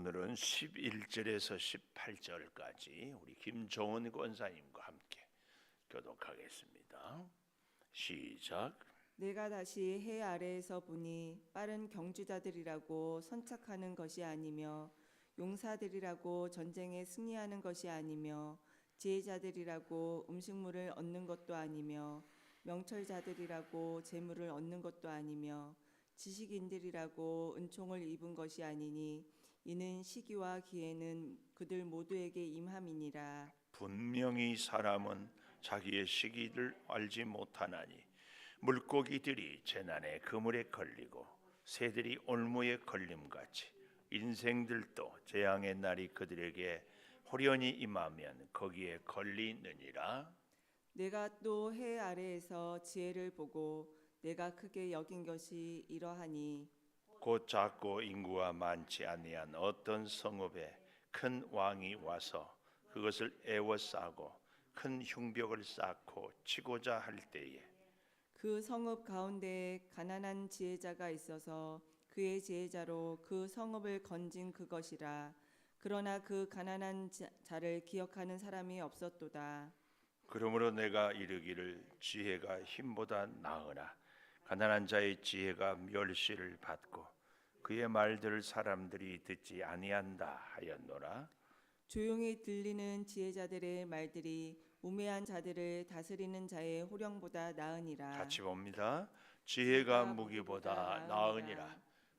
오늘은 11절에서 18절까지 우리 김종은 권사님과 함께 교독하겠습니다. 시작. 내가 다시 해 아래에서 보니 빠른 경주자들이라고 선착하는 것이 아니며 용사들이라고 전쟁에 승리하는 것이 아니며 지혜자들이라고 음식물을 얻는 것도 아니며 명철자들이라고 재물을 얻는 것도 아니며 지식인들이라고 은총을 입은 것이 아니니 이는 시기와 기회는 그들 모두에게 임함이니라. 분명히 사람은 자기의 시기를 알지 못하나니 물고기들이 재난에 그물에 걸리고 새들이 올무에 걸림같이 인생들도 재앙의 날이 그들에게 호련히 임하면 거기에 걸리느니라. 내가 또 해 아래에서 지혜를 보고 내가 크게 여긴 것이 이러하니 곧 작고 인구가 많지 아니한 어떤 성읍에 큰 왕이 와서 그것을 에워싸고 큰 흉벽을 쌓고 치고자 할 때에 그 성읍 가운데에 가난한 지혜자가 있어서 그의 지혜자로 그 성읍을 건진 그것이라. 그러나 그 가난한 자를 기억하는 사람이 없었도다. 그러므로 내가 이르기를 지혜가 힘보다 나으나 가난한 자의 지혜가 멸시를 받고 그의 말들을 사람들이 듣지 아니한다 하였노라. 조용히 들리는 지혜자들의 말들이 우매한 자들을 다스리는 자의 호령보다 나으니라. 같이 봅니다. 지혜가 무기보다 나으니라.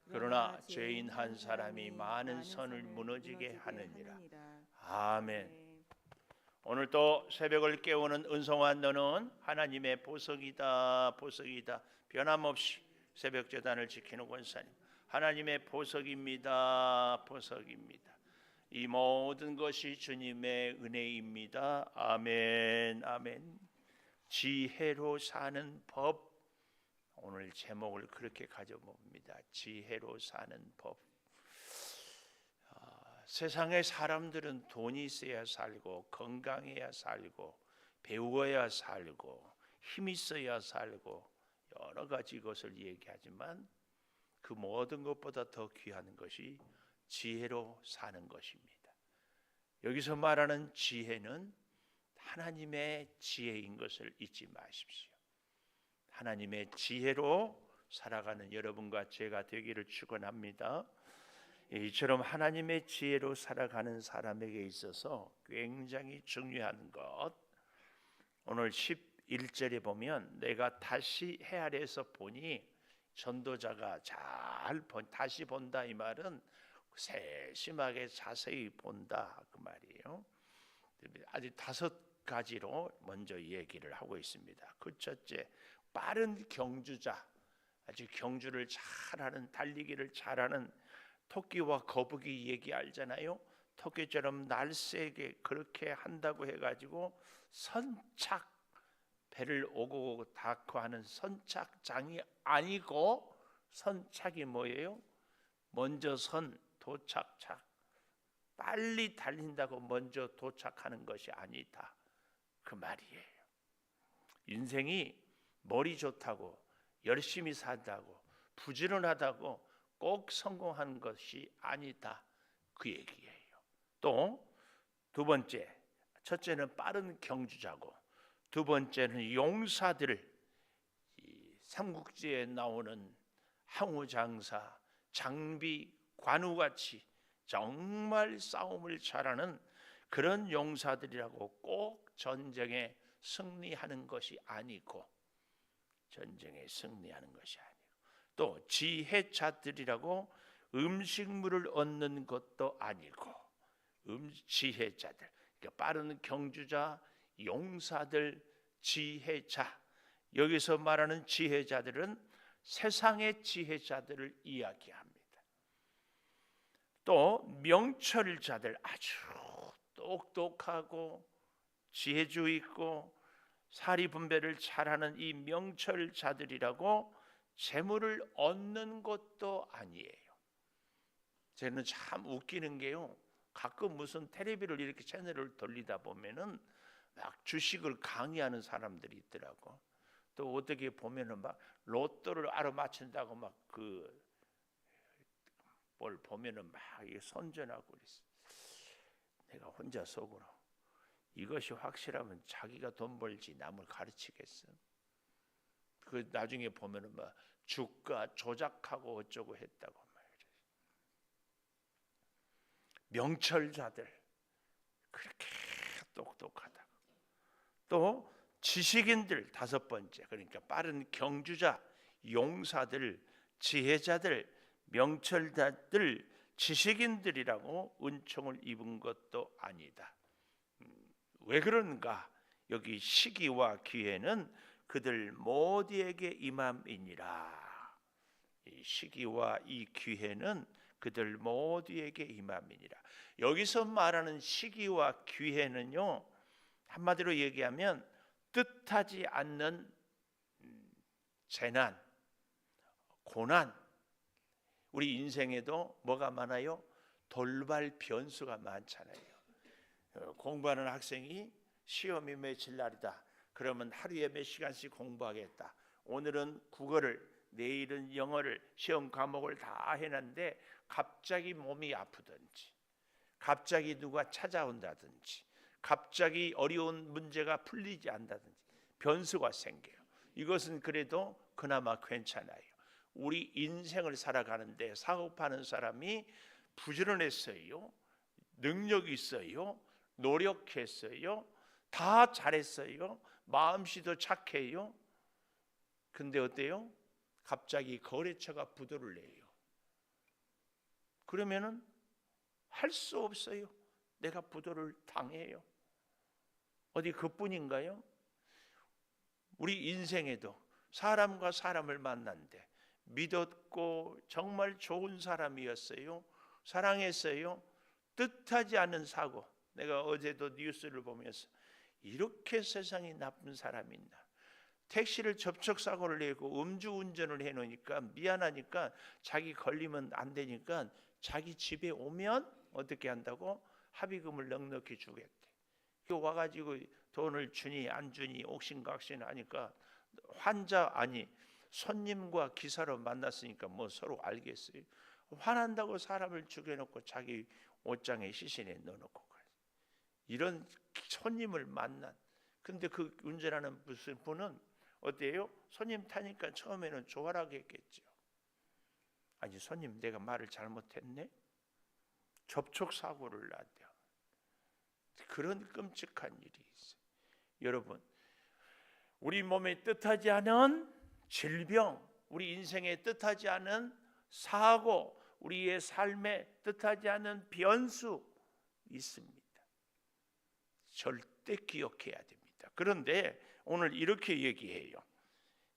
그러나 죄인 한 사람이 많은 선을 무너지게 하느니라. 아멘. 오늘 또 새벽을 깨우는 은성한 너는 하나님의 보석이다, 보석이다. 변함없이 새벽 제단을 지키는 권사님, 하나님의 보석입니다, 보석입니다. 이 모든 것이 주님의 은혜입니다. 아멘, 아멘. 지혜로 사는 법, 오늘 제목을 그렇게 가져봅니다. 지혜로 사는 법. 세상의 사람들은 돈이 있어야 살고 건강해야 살고 배워야 살고 힘 있어야 살고 여러 가지 것을 얘기하지만 그 모든 것보다 더 귀한 것이 지혜로 사는 것입니다. 여기서 말하는 지혜는 하나님의 지혜인 것을 잊지 마십시오. 하나님의 지혜로 살아가는 여러분과 제가 되기를 축원합니다. 이처럼 하나님의 지혜로 살아가는 사람에게 있어서 굉장히 중요한 것, 오늘 11절에 보면 내가 다시 해 아래에서 보니, 전도자가 다시 본다 이 말은 세심하게 자세히 본다 그 말이에요. 아직 5가지로 먼저 얘기를 하고 있습니다. 그 첫째, 빠른 경주자, 아주 경주를 잘하는, 달리기를 잘하는 토끼와 거북이 얘기 알잖아요. 토끼처럼 날쌔게 그렇게 한다고 해가지고 선착, 배를 오고 닿고 하는 선착장이 아니고, 선착이 뭐예요? 먼저 선, 도착착. 빨리 달린다고 먼저 도착하는 것이 아니다 그 말이에요. 인생이 머리 좋다고 열심히 산다고 부지런하다고 꼭 성공하는 것이 아니다 그 얘기예요. 또 두 번째, 첫째는 빠른 경주자고 두 번째는 용사들, 이 삼국지에 나오는 항우장사, 장비, 관우같이 정말 싸움을 잘하는 그런 용사들이라고 꼭 전쟁에 승리하는 것이 아니고, 전쟁에 승리하는 것이 아니고, 또 지혜자들이라고 음식물을 얻는 것도 아니고, 지혜자들, 그러니까 빠른 경주자, 용사들, 지혜자. 여기서 말하는 지혜자들은 세상의 지혜자들을 이야기합니다. 또 명철자들, 아주 똑똑하고 지혜주 있고 사리 분별을 잘하는 이 명철자들이라고 재물을 얻는 것도 아니에요. 저는 참 웃기는 게요, 가끔 무슨 텔레비를 이렇게 채널을 돌리다 보면은 막 주식을 강의하는 사람들이 있더라고. 또 어떻게 보면은 막 로또를 알아맞힌다고 막 그 뭘 보면은 막 이게 선전하고 그랬어. 내가 혼자 속으로 이것이 확실하면 자기가 돈 벌지 남을 가르치겠어. 그 나중에 보면은 막 주가 조작하고 어쩌고 했다고 말이야. 명철자들 그렇게 똑똑하다고. 또 지식인들 다섯 번째, 그러니까 빠른 경주자, 용사들, 지혜자들, 명철자들, 지식인들이라고 은총을 입은 것도 아니다. 왜 그런가? 여기 시기와 기회는 그들 모두에게 임함이니라. 이 시기와 이 기회는 그들 모두에게 임함이니라. 여기서 말하는 시기와 기회는요, 한마디로 얘기하면 뜻하지 않는 재난, 고난. 우리 인생에도 뭐가 많아요? 돌발 변수가 많잖아요. 공부하는 학생이 시험이 며칠 날이다. 그러면 하루에 몇 시간씩 공부하겠다. 오늘은 국어를, 내일은 영어를, 시험 과목을 다 해놨는데 갑자기 몸이 아프든지, 갑자기 누가 찾아온다든지, 갑자기 어려운 문제가 풀리지 않는다든지 변수가 생겨요. 이것은 그래도 그나마 괜찮아요. 우리 인생을 살아가는데 사업하는 사람이 부지런했어요, 능력이 있어요, 노력했어요, 다 잘했어요, 마음씨도 착해요. 근데 어때요? 갑자기 거래처가 부도를 내요. 그러면은 할 수 없어요. 내가 부도를 당해요. 어디 그뿐인가요? 우리 인생에도 사람과 사람을 만났는데 믿었고 정말 좋은 사람이었어요. 사랑했어요. 뜻하지 않은 사고. 내가 어제도 뉴스를 보면서 이렇게 세상에 나쁜 사람이 있나. 택시를 접촉사고를 내고 음주운전을 해놓으니까 미안하니까 자기 걸리면 안 되니까 자기 집에 오면 어떻게 한다고? 합의금을 넉넉히 주겠대. 와가지고 돈을 주니 안 주니 옥신각신 하니까 환자 아니 손님과 기사로 만났으니까 뭐 서로 알겠어요. 화난다고 사람을 죽여놓고 자기 옷장에 시신에 넣어놓고 가요. 이런 손님을 만난. 근데 그 운전하는 무슨 분은 어때요? 손님 타니까 처음에는 좋아하겠죠. 아니 손님 내가 말을 잘못했네? 접촉사고를 났대요. 그런 끔찍한 일이 있어요. 여러분, 우리 몸에 뜻하지 않은 질병, 우리 인생에 뜻하지 않은 사고, 우리의 삶에 뜻하지 않은 변수 있습니다. 절대 기억해야 됩니다. 그런데 오늘 이렇게 얘기해요.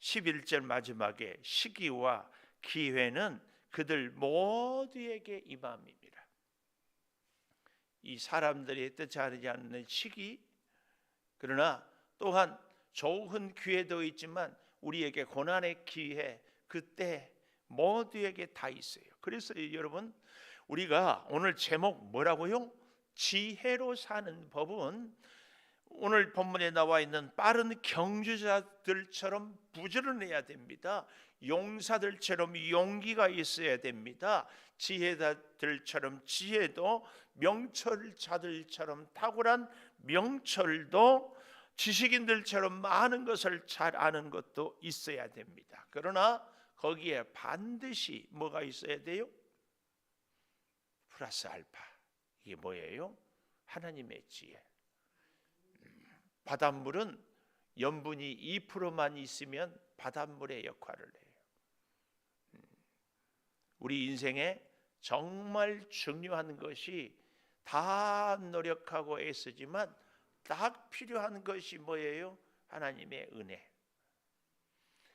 11절 마지막에 시기와 기회는 그들 모두에게 임함입니다. 이 사람들이 뜻하지 않는 시기, 그러나 또한 좋은 기회도 있지만 우리에게 고난의 기회, 그때 모두에게 다 있어요. 그래서 여러분, 우리가 오늘 제목 뭐라고요? 지혜로 사는 법은 오늘 본문에 나와 있는 빠른 경주자들처럼 부지런해야 됩니다. 용사들처럼 용기가 있어야 됩니다. 지혜자들처럼 지혜도, 명철자들처럼 탁월한 명철도, 지식인들처럼 많은 것을 잘 아는 것도 있어야 됩니다. 그러나 거기에 반드시 뭐가 있어야 돼요? 플러스 알파. 이게 뭐예요? 하나님의 지혜. 바닷물은 염분이 2%만 있으면 바닷물의 역할을 해요. 우리 인생에 정말 중요한 것이 다 노력하고 애쓰지만 딱 필요한 것이 뭐예요? 하나님의 은혜.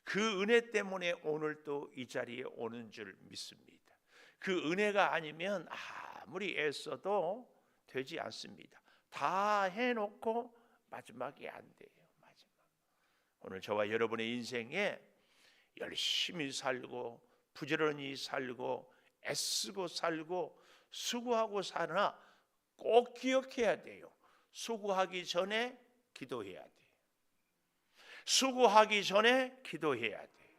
그 은혜 때문에 오늘 또 이 자리에 오는 줄 믿습니다. 그 은혜가 아니면 아무리 애써도 되지 않습니다. 다 해놓고 마지막이 안 돼요. 마지막. 오늘 저와 여러분의 인생에 열심히 살고 부지런히 살고 애쓰고 살고 수고하고 사나 꼭 기억해야 돼요. 수고하기 전에 기도해야 돼요. 수고하기 전에 기도해야 돼요.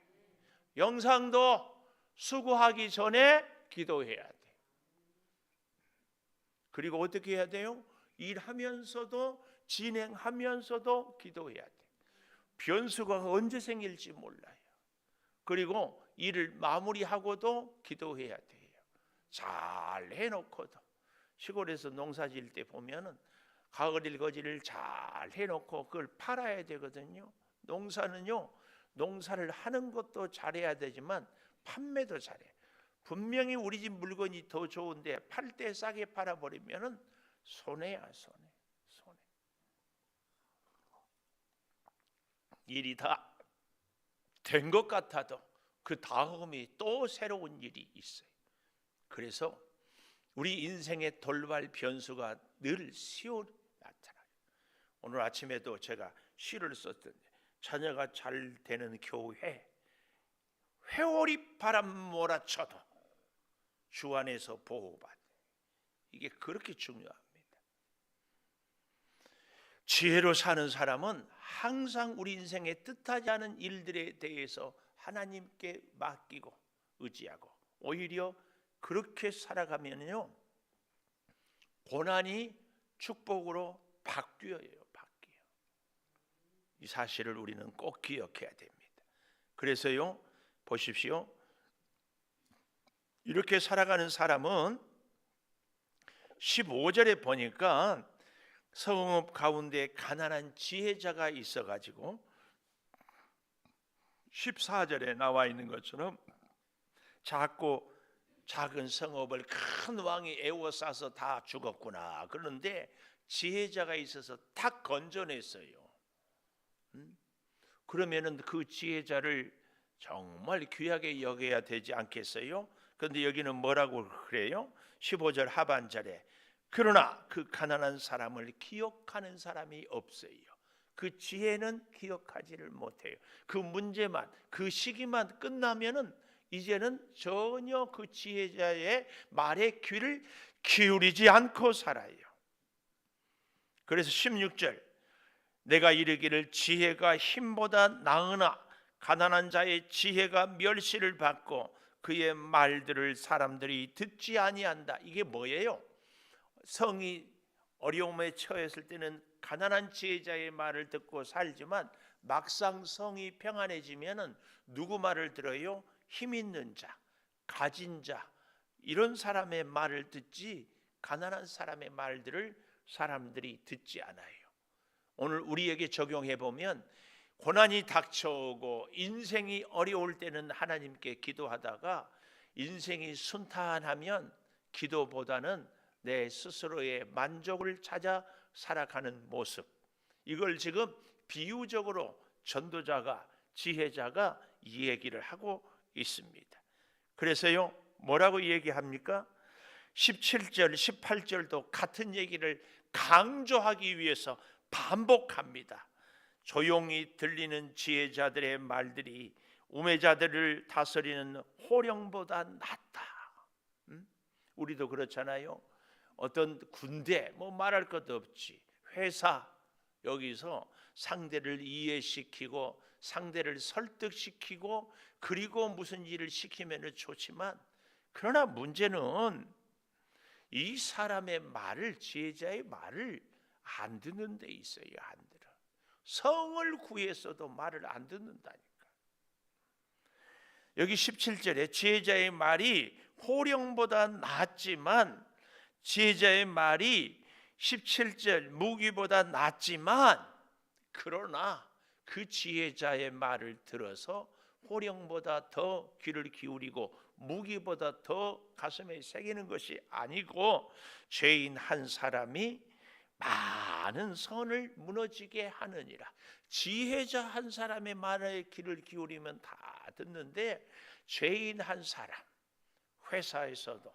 영상도 수고하기 전에 기도해야 돼. 그리고 어떻게 해야 돼요? 일하면서도 진행하면서도 기도해야 돼. 변수가 언제 생길지 몰라요. 그리고 일을 마무리하고도 기도해야 돼요. 잘 해놓고도. 시골에서 농사 지을 때 보면은 가을 일거지를 잘 해놓고 그걸 팔아야 되거든요. 농사는요, 농사를 하는 것도 잘해야 되지만 판매도 잘해. 분명히 우리 집 물건이 더 좋은데 팔 때 싸게 팔아버리면은 손해야, 손해. 일이 다 된 것 같아도 그 다음이 또 새로운 일이 있어요. 그래서 우리 인생의 돌발 변수가 늘 시호 나타나요. 오늘 아침에도 제가 시를 썼던데, 자녀가 잘 되는 교회, 회오리 바람 몰아쳐도 주 안에서 보호받. 이게 그렇게 중요합니다. 지혜로 사는 사람은 항상 우리 인생의 뜻하지 않은 일들에 대해서 하나님께 맡기고 의지하고, 오히려 그렇게 살아가면요, 고난이 축복으로 바뀌어요. 이 사실을 우리는 꼭 기억해야 됩니다. 그래서요, 보십시오. 이렇게 살아가는 사람은 15절에 보니까 성읍 가운데 가난한 지혜자가 있어가지고, 14절에 나와 있는 것처럼 작고 작은 성읍을 큰 왕이 에워싸서 다 죽었구나. 그런데 지혜자가 있어서 탁 건져냈어요. 그러면은 그 지혜자를 정말 귀하게 여겨야 되지 않겠어요? 그런데 여기는 뭐라고 그래요? 15절 하반절에 그러나 그 가난한 사람을 기억하는 사람이 없어요. 그 지혜는 기억하지를 못해요. 그 문제만, 그 시기만 끝나면은 이제는 전혀 그 지혜자의 말에 귀를 기울이지 않고 살아요. 그래서 16절, 내가 이르기를 지혜가 힘보다 나으나 가난한 자의 지혜가 멸시를 받고 그의 말들을 사람들이 듣지 아니한다. 이게 뭐예요? 성이 어려움에 처했을 때는 가난한 지혜자의 말을 듣고 살지만, 막상 성이 평안해지면은 누구 말을 들어요? 힘 있는 자, 가진 자, 이런 사람의 말을 듣지 가난한 사람의 말들을 사람들이 듣지 않아요. 오늘 우리에게 적용해 보면, 고난이 닥쳐오고 인생이 어려울 때는 하나님께 기도하다가 인생이 순탄하면 기도보다는 내 스스로의 만족을 찾아 살아가는 모습, 이걸 지금 비유적으로 전도자가, 지혜자가 이 얘기를 하고 있습니다. 그래서요, 뭐라고 얘기합니까? 17절, 18절도 같은 얘기를 강조하기 위해서 반복합니다. 조용히 들리는 지혜자들의 말들이 우매자들을 다스리는 호령보다 낫다. 우리도 그렇잖아요. 어떤 군대, 뭐 말할 것도 없지, 회사, 여기서 상대를 이해시키고 상대를 설득시키고 그리고 무슨 일을 시키면 좋지만, 그러나 문제는 이 사람의 말을, 지혜자의 말을 안 듣는 데 있어요. 안 들어. 성을 구했어도 말을 안 듣는다니까. 여기 17절에 지혜자의 말이 호령보다 낫지만, 지혜자의 말이 17절 무기보다 낫지만, 그러나 그 지혜자의 말을 들어서 호령보다 더 귀를 기울이고 무기보다 더 가슴에 새기는 것이 아니고, 죄인 한 사람이 많은 선을 무너지게 하느니라. 지혜자 한 사람의 말에 귀를 기울이면 다 듣는데, 죄인 한 사람, 회사에서도,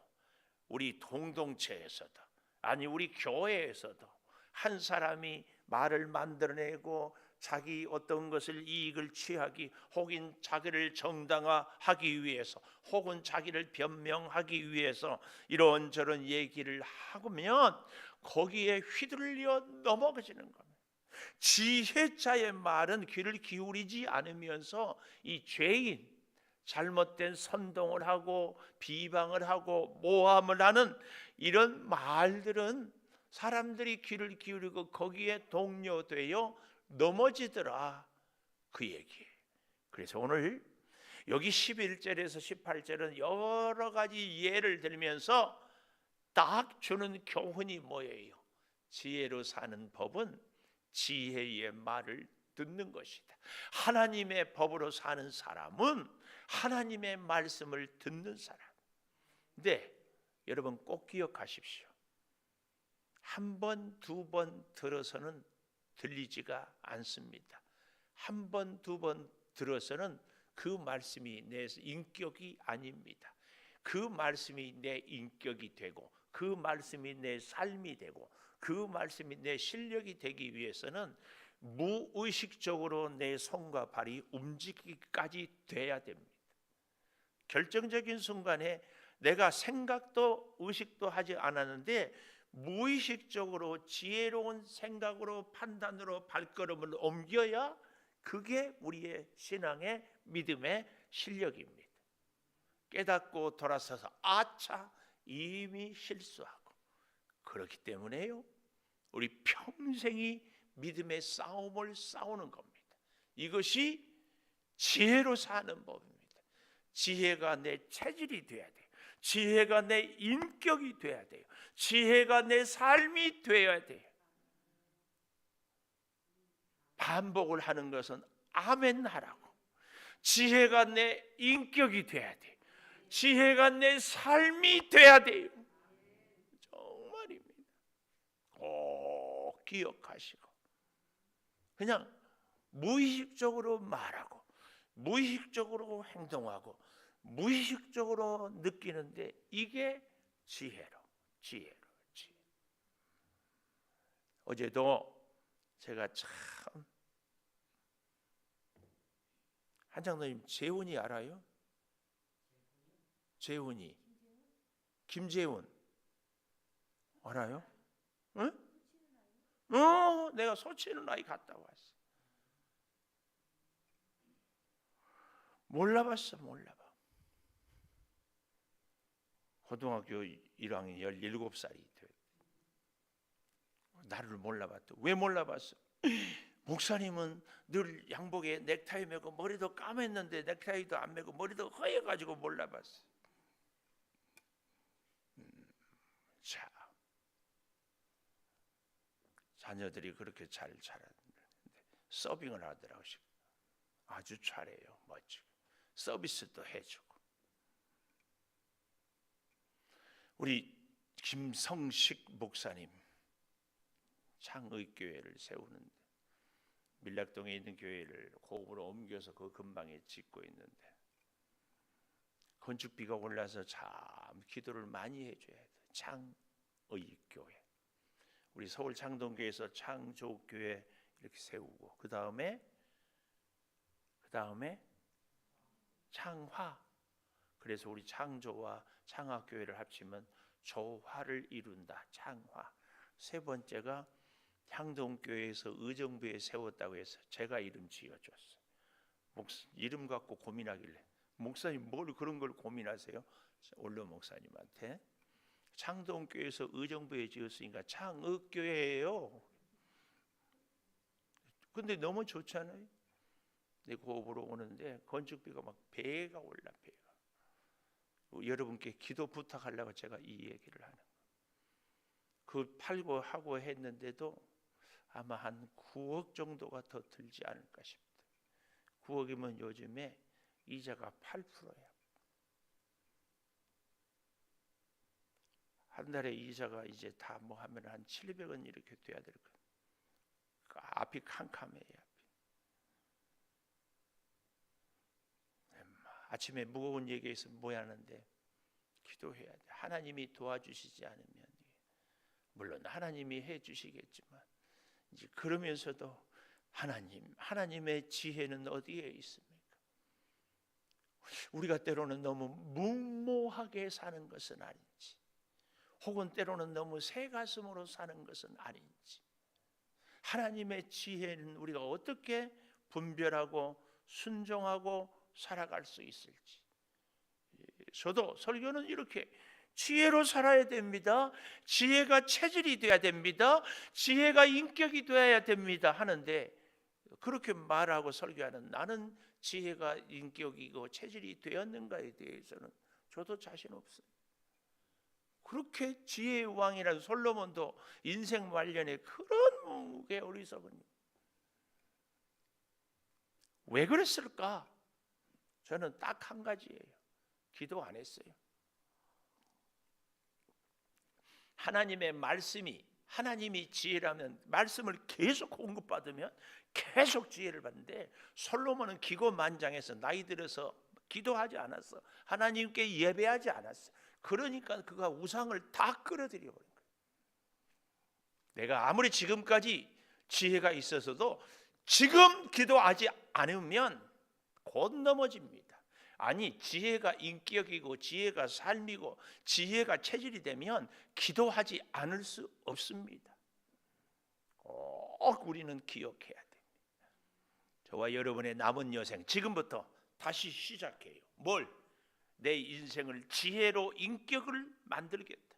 우리 공동체에서도, 아니 우리 교회에서도 한 사람이 말을 만들어내고 자기 어떤 것을 이익을 취하기, 혹은 자기를 정당화하기 위해서, 혹은 자기를 변명하기 위해서 이런저런 얘기를 하면 거기에 휘둘려 넘어가지는 겁니다. 지혜자의 말은 귀를 기울이지 않으면서 이 죄인, 잘못된 선동을 하고 비방을 하고 모함을 하는 이런 말들은 사람들이 귀를 기울이고 거기에 동요되어 넘어지더라, 그 얘기. 그래서 오늘 여기 11절에서 18절은 여러 가지 예를 들면서 딱 주는 교훈이 뭐예요? 지혜로 사는 법은 지혜의 말을 듣는 것이다. 하나님의 법으로 사는 사람은 하나님의 말씀을 듣는 사람. 근데 여러분 꼭 기억하십시오. 한 번, 두 번 들어서는 들리지가 않습니다. 한 번, 두 번 들어서는 그 말씀이 내 인격이 아닙니다. 그 말씀이 내 인격이 되고 그 말씀이 내 삶이 되고 그 말씀이 내 실력이 되기 위해서는 무의식적으로 내 손과 발이 움직이기까지 돼야 됩니다. 결정적인 순간에 내가 생각도 의식도 하지 않았는데 무의식적으로 지혜로운 생각으로 판단으로 발걸음을 옮겨야 그게 우리의 신앙의 믿음의 실력입니다. 깨닫고 돌아서서 아차 이미 실수하고 그렇기 때문에요. 우리 평생이 믿음의 싸움을 싸우는 겁니다. 이것이 지혜로 사는 법입니다. 지혜가 내 체질이 돼야 돼요. 지혜가 내 인격이 돼야 돼요. 지혜가 내 삶이 되어야 돼요. 반복을 하는 것은 아멘 하라고. 지혜가 내 인격이 돼야 돼요. 지혜가 내 삶이 돼야 돼요. 정말입니다. 꼭 기억하시고 그냥 무의식적으로 말하고 무의식적으로 행동하고 무의식적으로 느끼는데 이게 지혜로. 어제도 제가 참 한장로님 재훈이 알아요? 재훈이 김재훈 알아요? 응? 내가 소치는 아이 갔다 왔어. 몰라봐. 고등학교 1학년 17살이 돼. 나를 몰라봤다. 왜 몰라봤어? 목사님은 늘 양복에 넥타이 매고 머리도 까맸는데 넥타이도 안 매고 머리도 허해가지고 몰라봤어. 자, 자녀들이 그렇게 잘 자랐는데 서빙을 하더라고. 아주 잘해요. 멋지고 서비스도 해주고. 우리 김성식 목사님 창의교회를 세우는데 밀락동에 있는 교회를 고급으로 옮겨서 그 근방에 짓고 있는데 건축비가 올라서 참 기도를 많이 해줘야 돼. 창의교회. 우리 서울 창동교회에서 창조교회 이렇게 세우고 그 다음에 창화. 그래서 우리 창조와 창화교회를 합치면 조화를 이룬다. 창화. 세 번째가 향동교회에서 의정부에 세웠다고 해서 제가 이름 지어줬어요. 이름 갖고 고민하길래 목사님 뭘 그런 걸 고민하세요? 원로 목사님한테 창동교회에서 의정부에 지었으니까 창의교회예요. 근데 너무 좋잖아요. 내 고업으로 오는데 건축비가 막 배가 올라. 여러분께 기도 부탁하려고 제가 이 얘기를 하는 거예요. 그 팔고 하고 했는데도 아마 한 9억 정도가 더 들지 않을까 싶다. 9억이면 요즘에 이자가 8%야. 한 달에 이자가 이제 다 뭐 하면 한 700원 이렇게 돼야 될 거예요. 앞이 캄캄해요. 아침에 무거운 얘기에 있으면 뭐 하는데 기도해야 돼. 하나님이 도와주시지 않으면 물론 하나님이 해주시겠지만 이제 그러면서도 하나님의 지혜는 어디에 있습니까? 우리가 때로는 너무 무모하게 사는 것은 아닌지 혹은 때로는 너무 새 가슴으로 사는 것은 아닌지 하나님의 지혜는 우리가 어떻게 분별하고 순종하고 살아갈 수 있을지 저도 설교는 이렇게 지혜로 살아야 됩니다. 지혜가 체질이 돼야 됩니다. 지혜가 인격이 되어야 됩니다 하는데, 그렇게 말하고 설교하는 나는 지혜가 인격이고 체질이 되었는가에 대해서는 저도 자신 없어요. 그렇게 지혜의 왕이라는 솔로몬도 인생 말년에 그런 게 어리석은요. 왜 그랬을까? 저는 딱 한 가지예요. 기도 안 했어요. 하나님의 말씀이, 하나님이 지혜라면 말씀을 계속 공급받으면 계속 지혜를 받는데, 솔로몬은 기고만장해서 나이 들어서 기도하지 않았어. 하나님께 예배하지 않았어. 그러니까 그가 우상을 다 끌어들여 버린 거예요. 내가 아무리 지금까지 지혜가 있어서도 지금 기도하지 않으면 곧 넘어집니다. 아니, 지혜가 인격이고 지혜가 삶이고 지혜가 체질이 되면 기도하지 않을 수 없습니다. 꼭 우리는 기억해야 됩니다. 저와 여러분의 남은 여생, 지금부터 다시 시작해요. 뭘? 내 인생을 지혜로 인격을 만들겠다.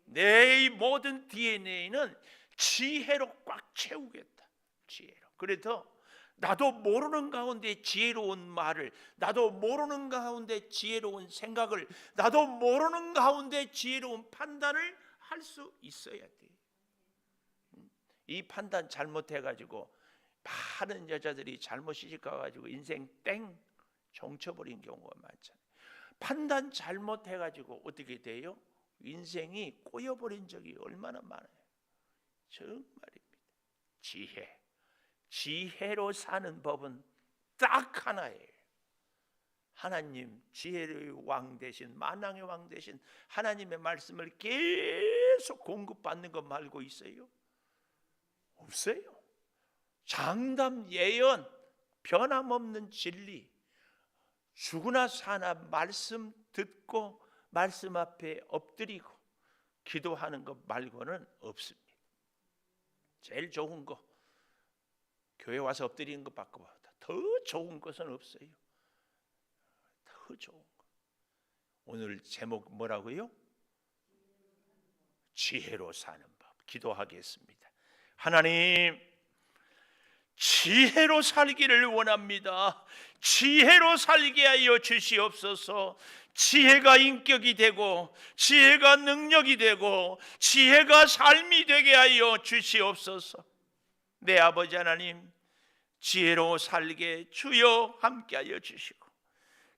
내 모든 DNA는 지혜로 꽉 채우겠다. 지혜로. 그래서 나도 모르는 가운데 지혜로운 말을, 나도 모르는 가운데 지혜로운 생각을, 나도 모르는 가운데 지혜로운 판단을 할 수 있어야 돼. 이 판단 잘못해가지고 많은 여자들이 잘못 시집가가지고 인생 땡 정쳐버린 경우가 많잖아요. 판단 잘못해가지고 어떻게 돼요? 인생이 꼬여버린 적이 얼마나 많아요. 정말입니다. 지혜. 지혜로 사는 법은 딱 하나예요. 하나님, 지혜의 왕 대신, 만왕의 왕 대신 하나님의 말씀을 계속 공급받는 것 말고 있어요? 없어요. 장담, 예언, 변함없는 진리, 죽으나 사나 말씀 듣고 말씀 앞에 엎드리고 기도하는 것 말고는 없습니다. 제일 좋은 거, 교회 와서 엎드리는 것 바꿔봐. 더 좋은 것은 없어요. 더 좋은 거. 오늘 제목 뭐라고요? 지혜로 사는 법. 기도하겠습니다. 하나님, 지혜로 살기를 원합니다. 지혜로 살게 하여 주시옵소서. 지혜가 인격이 되고 지혜가 능력이 되고 지혜가 삶이 되게 하여 주시옵소서. 내 아버지 하나님, 지혜로 살게 주여 함께하여 주시고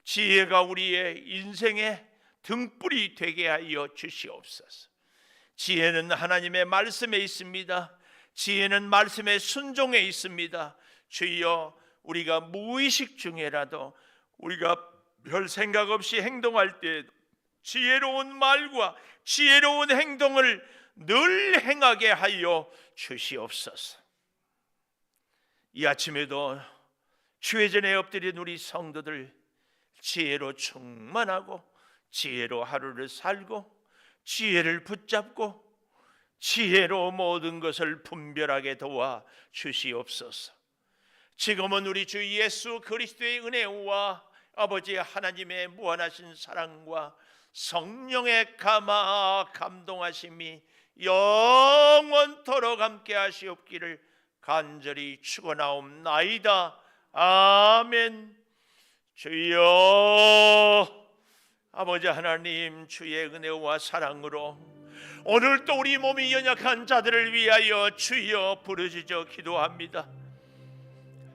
지혜가 우리의 인생의 등불이 되게 하여 주시옵소서. 지혜는 하나님의 말씀에 있습니다. 지혜는 말씀의 순종에 있습니다. 주여, 우리가 무의식 중에라도 우리가 별 생각 없이 행동할 때 지혜로운 말과 지혜로운 행동을 늘 행하게 하여 주시옵소서. 이 아침에도 주회전에 엎드린 우리 성도들 지혜로 충만하고 지혜로 하루를 살고 지혜를 붙잡고 지혜로 모든 것을 분별하게 도와 주시옵소서. 지금은 우리 주 예수 그리스도의 은혜와 아버지 하나님의 무한하신 사랑과 성령의 감동하심이 영원토록 함께 하시옵기를 간절히 축원하옵나이다. 아멘. 주여, 아버지 하나님, 주의 은혜와 사랑으로 오늘 또 우리 몸이 연약한 자들을 위하여 주여 부르짖어 기도합니다.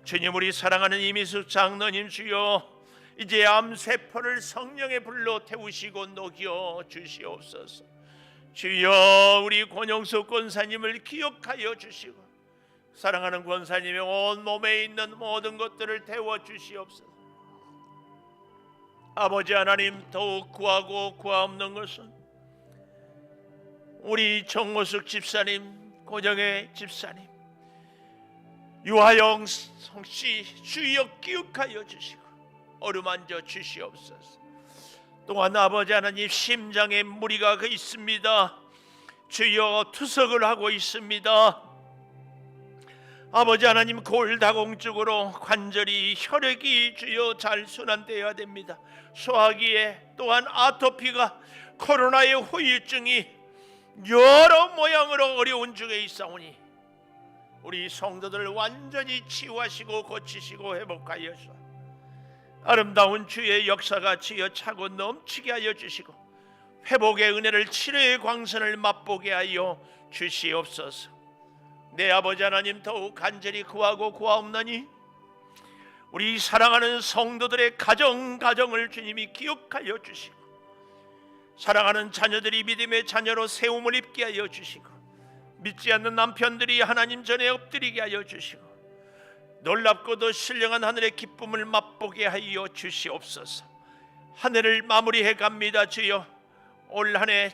주님, 우리 사랑하는 이미숙 장로님 주여, 이제 암세포를 성령의 불로 태우시고 녹여 주시옵소서. 주여, 우리 권영숙 권사님을 기억하여 주시고 사랑하는 권사님의 온 몸에 있는 모든 것들을 태워 주시옵소서. 아버지 하나님, 더욱 구하고 구하옵는 것은 우리 정모숙 집사님, 고정의 집사님, 유하영 성씨 주여 기억하여 주시고 어루만져 주시옵소서. 또한 아버지 하나님, 심장에 무리가 있습니다. 주여, 투석을 하고 있습니다. 아버지 하나님, 골다공증으로 관절이 혈액이 주여 잘 순환되어야 됩니다. 소화기에 또한 아토피가 코로나의 후유증이 여러 모양으로 어려운 중에 있사오니 우리 성도들 완전히 치유하시고 고치시고 회복하여서 아름다운 주의 역사가 주여 차고 넘치게 하여 주시고 회복의 은혜를, 치료의 광선을 맛보게 하여 주시옵소서. 내 아버지 하나님, 더욱 간절히 구하고 구하옵나니 우리 사랑하는 성도들의 가정을 주님이 기억하여 주시고 사랑하는 자녀들이 믿음의 자녀로 세움을 입게 하여 주시고 믿지 않는 남편들이 하나님 전에 엎드리게 하여 주시고 놀랍고도 신령한 하늘의 기쁨을 맛보게 하여 주시옵소서. 한 해를 마무리해 갑니다. 주여, 올 한 해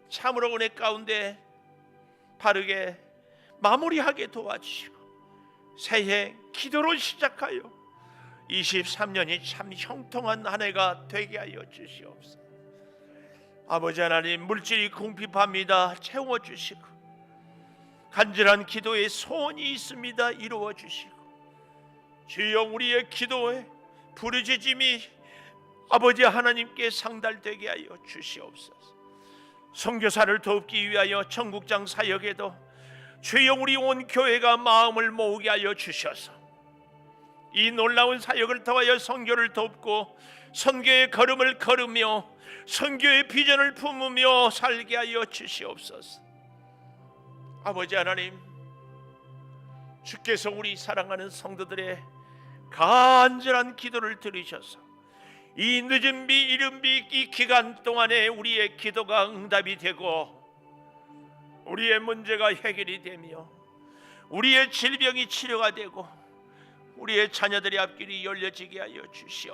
참으로 은혜 가운데 바르게 마무리하게 도와주시고 새해 기도로 시작하여 23년이 참 형통한 한 해가 되게 하여 주시옵소서. 아버지 하나님, 물질이 궁핍합니다. 채워주시고 간절한 기도에 소원이 있습니다. 이루어주시고 주여, 우리의 기도에 부르짖음이 아버지 하나님께 상달되게 하여 주시옵소서. 선교사를 돕기 위하여 청국장 사역에도 주여 우리 온 교회가 마음을 모으게 하여 주셔서 이 놀라운 사역을 통하여 선교를 돕고 선교의 걸음을 걸으며 선교의 비전을 품으며 살게 하여 주시옵소서. 아버지 하나님, 주께서 우리 사랑하는 성도들의 간절한 기도를 들으셔서 이 늦은 비 이른 비 이 기간 동안에 우리의 기도가 응답이 되고 우리의 문제가 해결이 되며 우리의 질병이 치료가 되고 우리의 자녀들의 앞길이 열려지게 하여 주시옵소서.